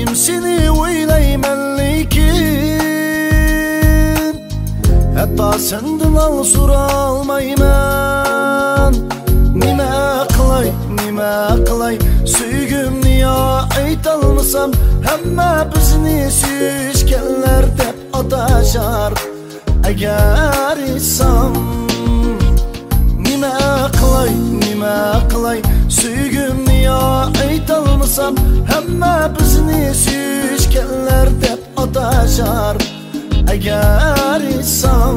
Doim seni o'ylayman lekin hatta senden al so'ralmayman. Nima qilay Suygimni yo aytolmasam, hamma bizni suyishganlar deb atashar agar etsam. Nima qilay Suygimni yo aytolmasam, hamma bizni suyishganlar deb atashar agar etsam.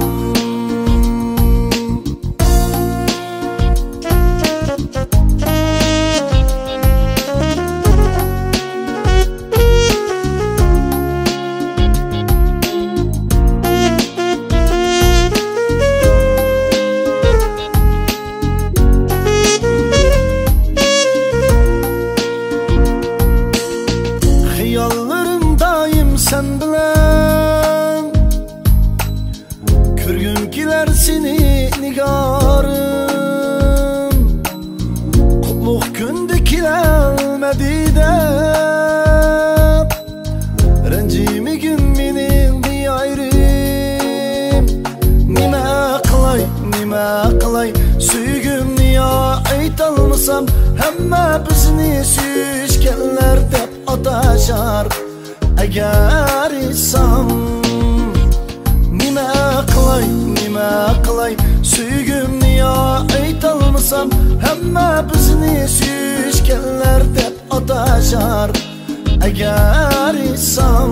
Xiyollarım daim sen bilan, ko'rgim kelar seni nigorim. Qutlug' kunda kelolmadi deb ranjimagin mening beayrim. Nima qilay Suygimni yo aytolmasam, hamma bizni suyishganlar deb atashar agar etsam. Nima qilay Suygimni yo aytolmasam, hamma bizni suyishganlar deb atashar agar etsam.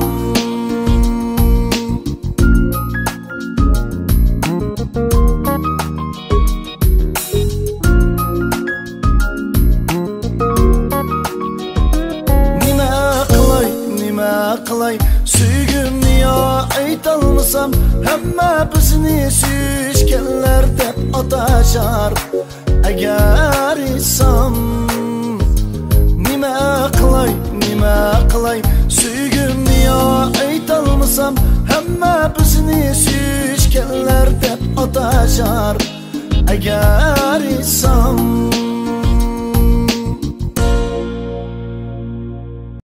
Suygimni yo aytolmasam, hamma bizni suyishganlar deb atashar agar etsam. Nima qilay Suygimni yo aytolmasam, hamma bizni suyishganlar deb atashar agar etsam.